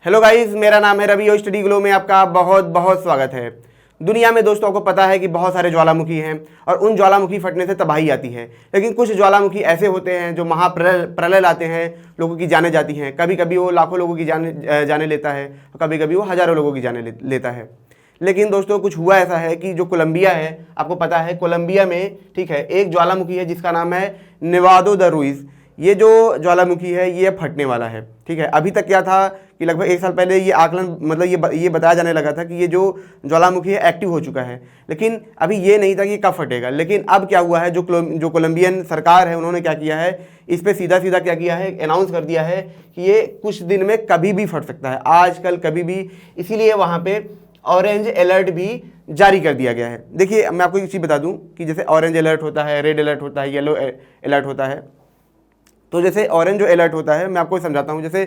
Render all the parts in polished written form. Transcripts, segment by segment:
Hello guys, मेरा नाम है रवि और स्टडी ग्लो में आपका बहुत बहुत स्वागत है। दुनिया में दोस्तों को पता है कि बहुत सारे ज्वालामुखी हैं और उन ज्वालामुखी फटने से तबाही आती है, लेकिन कुछ ज्वालामुखी ऐसे होते हैं जो महाप्रलय लाते हैं, लोगों की जानें जाती हैं। कभी कभी वो लाखों लोगों की जाने लेता है, कभी कभी वो हज़ारों लोगों की जाने लेता है। लेकिन दोस्तों कुछ हुआ ऐसा है कि जो कोलंबिया है, आपको पता है कोलंबिया में ठीक है एक ज्वालामुखी है जिसका नाम है नेवादो द रुइज। ये जो ज्वालामुखी है ये फटने वाला है। ठीक है, अभी तक क्या था कि लगभग 1 साल पहले ये आकलन मतलब ये बताया जाने लगा था कि ये जो ज्वालामुखी है एक्टिव हो चुका है, लेकिन अभी ये नहीं था कि कब फटेगा। लेकिन अब क्या हुआ है, जो कोलंबियन सरकार है उन्होंने क्या किया है, इस पर सीधा सीधा क्या किया है, अनाउंस कर दिया है कि ये कुछ दिन में कभी भी फट सकता है, आजकल कभी भी। इसीलिए वहाँ पे ऑरेंज अलर्ट भी जारी कर दिया गया है। देखिए मैं आपको एक चीज़ बता दूं कि जैसे ऑरेंज अलर्ट होता है, रेड अलर्ट होता है, येलो अलर्ट होता है। तो जैसे ऑरेंज जो अलर्ट होता है मैं आपको समझाता हूँ। जैसे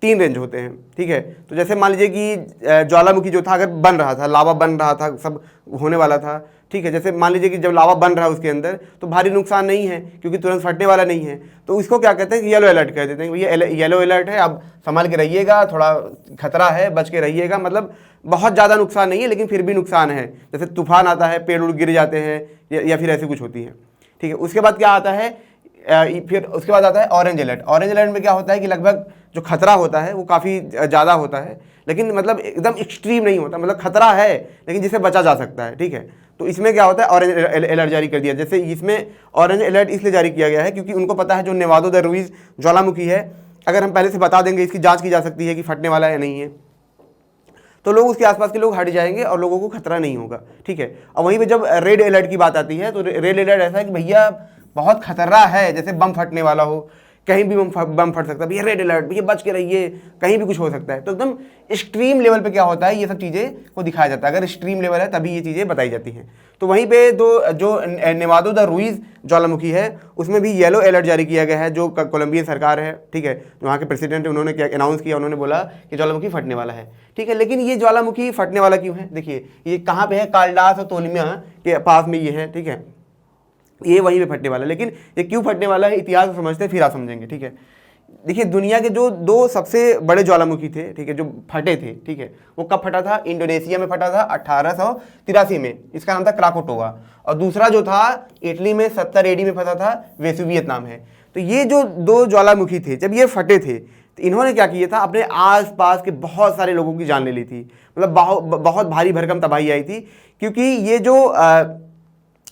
3 रेंज होते हैं, ठीक है। तो जैसे मान लीजिए कि ज्वालामुखी जो था अगर बन रहा था, लावा बन रहा था, सब होने वाला था, ठीक है। जैसे मान लीजिए कि जब लावा बन रहा है उसके अंदर तो भारी नुकसान नहीं है क्योंकि तुरंत फटने वाला नहीं है, तो इसको क्या कहते हैं कि येलो अलर्ट कह देते हैं। भैया येलो अलर्ट है, अब संभाल के रहिएगा, थोड़ा खतरा है, बच के रहिएगा। मतलब बहुत ज़्यादा नुकसान नहीं है लेकिन फिर भी नुकसान है। जैसे तूफान आता है, पेड़ उड़ गिर जाते हैं या फिर ऐसी कुछ होती है, ठीक है। उसके बाद क्या आता है, फिर उसके बाद आता है ऑरेंज अलर्ट। ऑरेंज अलर्ट में क्या होता है कि लगभग जो खतरा होता है वो काफ़ी ज़्यादा होता है, लेकिन मतलब एकदम एक्सट्रीम नहीं होता, मतलब खतरा है लेकिन जिसे बचा जा सकता है, ठीक है। तो इसमें क्या होता है, ऑरेंज अलर्ट जारी कर दिया। जैसे इसमें ऑरेंज अलर्ट इसलिए जारी किया गया है क्योंकि उनको पता है जो नेवादो द रुइज ज्वालामुखी है, अगर हम पहले से बता देंगे, इसकी जाँच की जा सकती है कि फटने वाला है या नहीं है, तो लोग उसके आसपास के लोग हट जाएंगे और लोगों को खतरा नहीं होगा, ठीक है। और वहीं पे जब रेड अलर्ट की बात आती है तो रेड अलर्ट ऐसा है कि भैया बहुत खतरा है, जैसे बम फटने वाला हो, कहीं भी बम फट सकता है, भैया रेड अलर्ट, भैया बच के रहिए, कहीं भी कुछ हो सकता है। तो एकदम एक्सट्रीम लेवल पे क्या होता है, ये सब चीज़ें को दिखाया जाता है। अगर एक्सट्रीम लेवल है तभी ये चीज़ें बताई जाती हैं। तो वहीं पे जो नेवादो द रुइज ज्वालामुखी है उसमें भी येलो अलर्ट जारी किया गया है। जो कोलंबियन सरकार है, ठीक है, वहाँ के प्रेसिडेंट है, उन्होंने क्या अनाउंस किया, उन्होंने बोला कि ज्वालामुखी फटने वाला है, ठीक है। लेकिन ये ज्वालामुखी फटने वाला क्यों है, देखिए ये कहाँ पे है, काल्डास और तोलिमिया के पास में ये है, ठीक है। ये वहीं पे फटने वाला है, लेकिन ये क्यों फटने वाला है, इतिहास समझते फिर आप समझेंगे, ठीक है। देखिए दुनिया के जो 2 सबसे बड़े ज्वालामुखी थे, ठीक है, जो फटे थे, ठीक है, वो कब फटा था, इंडोनेशिया में फटा था 1883 में, इसका नाम था क्राकोटोवा। और दूसरा जो था इटली में 70 AD में फटा था, वेसुवियस नाम है। तो ये जो 2 ज्वालामुखी थे, जब ये फटे थे तो इन्होंने क्या किया था, अपने आसपास के बहुत सारे लोगों की जान ले ली थी। मतलब बहुत भारी भरकम तबाही आई थी, क्योंकि ये जो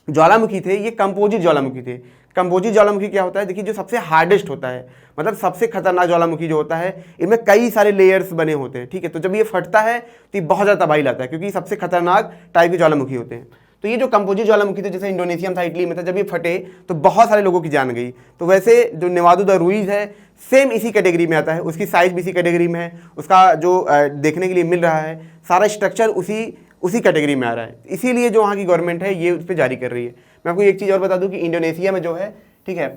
ज्वालामुखी थे ये कंपोजिट ज्वालामुखी थे। कंपोजिट ज्वालामुखी क्या होता है, देखिए जो सबसे हार्डेस्ट होता है, मतलब सबसे खतरनाक ज्वालामुखी जो होता है, इनमें कई सारे लेयर्स बने होते हैं, ठीक है। तो जब ये फटता है तो ये बहुत ज़्यादा तबाही लाता है क्योंकि सबसे खतरनाक टाइप के ज्वालामुखी होते हैं। तो ये जो कंपोजिट ज्वालामुखी थे, जैसे इंडोनेशिया में था, इटली में था, जब ये फटे तो बहुत सारे लोगों की जान गई। तो वैसे जो नेवादो द रुइज है सेम इसी कैटेगरी में आता है, उसकी साइज भी इसी कैटेगरी में है, उसका जो देखने के लिए मिल रहा है सारा स्ट्रक्चर उसी कैटेगरी में आ रहा है। इसीलिए जो वहाँ की गवर्नमेंट है ये उस पर जारी कर रही है। मैं आपको एक चीज़ और बता दूं कि इंडोनेशिया में जो है, ठीक है,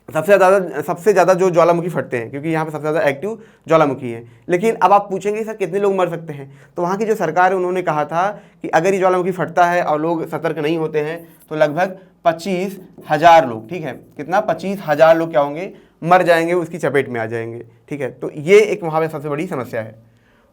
सबसे ज़्यादा जो ज्वालामुखी फटते हैं, क्योंकि यहाँ पे सबसे ज़्यादा एक्टिव ज्वालामुखी है। लेकिन अब आप पूछेंगे सर कितने लोग मर सकते हैं, तो वहाँ की जो सरकार है उन्होंने कहा था कि अगर ये ज्वालामुखी फटता है और लोग सतर्क नहीं होते हैं तो लगभग 25,000 लोग, ठीक है, कितना 25,000 लोग क्या होंगे, मर जाएंगे, उसकी चपेट में आ जाएंगे, ठीक है। तो ये एक वहाँ पर सबसे बड़ी समस्या है।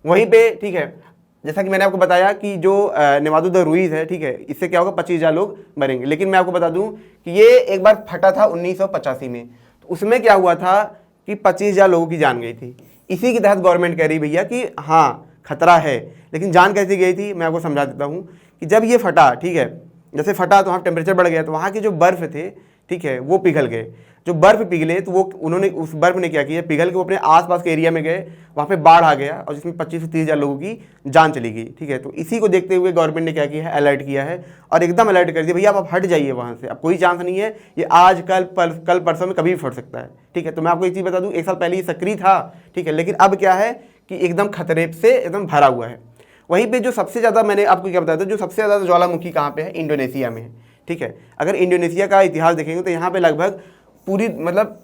वहीं पर, ठीक है, जैसा कि मैंने आपको बताया कि जो नेवादो द रुइज है, ठीक है, इससे क्या होगा, 25,000 लोग मरेंगे। लेकिन मैं आपको बता दूं कि ये एक बार फटा था 1985 में, तो उसमें क्या हुआ था कि 25,000 लोगों की जान गई थी। इसी के तहत गवर्नमेंट कह रही भैया कि हाँ खतरा है, लेकिन जान कैसे गई थी मैं आपको समझा देता हूँ कि जब ये फटा, ठीक है, जैसे फटा तो वहाँ टेम्परेचर बढ़ गया, तो वहाँ के जो बर्फ़ थे, ठीक है, वो पिघल गए। जो बर्फ़ पिघले तो वो उन्होंने उस बर्फ़ ने क्या किया, पिघल के वो अपने आसपास के एरिया में गए, वहाँ पे बाढ़ आ गया और जिसमें 25 से 30,000 लोगों की जान चली गई, ठीक है। तो इसी को देखते हुए गवर्नमेंट ने क्या किया है, अलर्ट किया है और एकदम अलर्ट कर दिया, भैया आप हट जाइए वहाँ से, अब कोई चांस नहीं है, ये आज कल परसों में कभी भी फट सकता है, ठीक है। तो मैं आपको एक चीज़ बता दूँ, 1 साल पहले ये सक्रिय था, ठीक है, लेकिन अब क्या है कि एकदम खतरे से एकदम भरा हुआ है। वहीं पर जो सबसे ज़्यादा, मैंने आपको क्या बताया था, जो सबसे ज़्यादा ज्वालामुखी कहाँ पर है, इंडोनेशिया में है, ठीक है। अगर इंडोनेशिया का इतिहास देखेंगे तो यहाँ पर लगभग पूरी, मतलब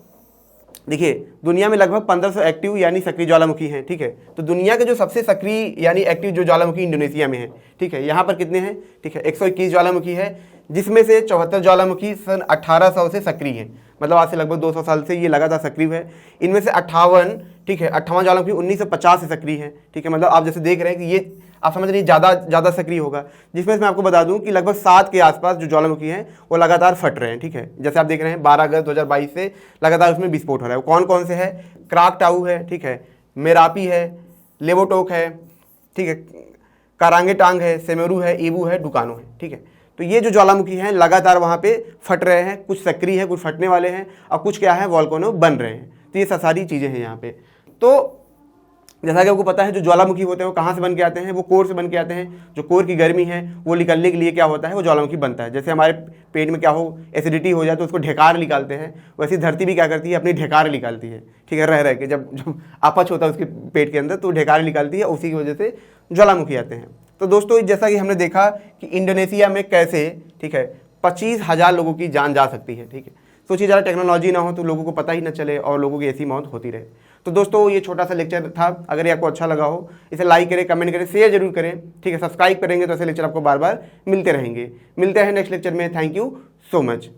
देखिए दुनिया में लगभग 1500 एक्टिव यानी सक्रिय ज्वालामुखी हैं, ठीक है। तो दुनिया के जो सबसे सक्रिय यानी एक्टिव जो ज्वालामुखी इंडोनेशिया में है, ठीक है, यहाँ पर कितने हैं, ठीक है, 121 ज्वालामुखी है, जिसमें से 74 ज्वालामुखी सन 1800 से सक्रिय हैं, मतलब आज से लगभग 200 साल से ये लगातार सक्रिय है। इनमें से 58, ठीक है। 58वां ज्वालामुखी 1950 से सक्रिय है, ठीक है। मतलब आप जैसे देख रहे हैं कि ये आप समझ रहे हैं ज़्यादा सक्रिय होगा, जिसमें मैं आपको बता दूं कि लगभग 7 के आसपास जो ज्वालामुखी हैं वो लगातार फट रहे हैं, ठीक है। जैसे आप देख रहे हैं 12 अगस्त 2022 से लगातार उसमें विस्फोट हो रहा है। वो कौन कौन से है? क्राकटाऊ है, ठीक है, मेरापी है, लेवोटोक है, ठीक है, कारांगेटांग है, सेमेरू है, ईबू है, डुकानो है, ठीक है। तो ये जो ज्वालामुखी हैं लगातार वहाँ पे फट रहे हैं, कुछ सक्रिय है, कुछ फटने वाले हैं और कुछ क्या है वॉल्केनो बन रहे हैं। तो ये सारी चीज़ें हैं यहाँ पे। तो जैसा कि आपको पता है जो ज्वालामुखी होते हैं वो कहाँ से बन के आते हैं? वो कोर से बन के आते हैं। जो कोर की गर्मी है वो निकलने के लिए क्या होता है? वो ज्वालामुखी बनता है। जैसे हमारे पेट में क्या हो, एसिडिटी हो जाए तो उसको ढेकार निकालते हैं, वैसे धरती भी क्या करती है? अपनी ढेकार निकालती है, ठीक है। रह के जब अपच होता है उसके पेट के अंदर तो ढेकार निकालती है, उसी की वजह से ज्वालामुखी आते हैं। तो दोस्तों जैसा कि हमने देखा कि इंडोनेशिया में कैसे, ठीक है, 25,000 लोगों की जान जा सकती है, ठीक है। सोचिए ज़रा टेक्नोलॉजी ना हो तो लोगों को पता ही ना चले और लोगों की ऐसी मौत होती रहे। तो दोस्तों ये छोटा सा लेक्चर था। अगर ये आपको अच्छा लगा हो इसे लाइक करें, कमेंट करें, शेयर जरूर करें, ठीक है। सब्सक्राइब करेंगे तो ऐसे लेक्चर आपको बार बार मिलते रहेंगे। मिलते हैं नेक्स्ट लेक्चर में। Thank you so much.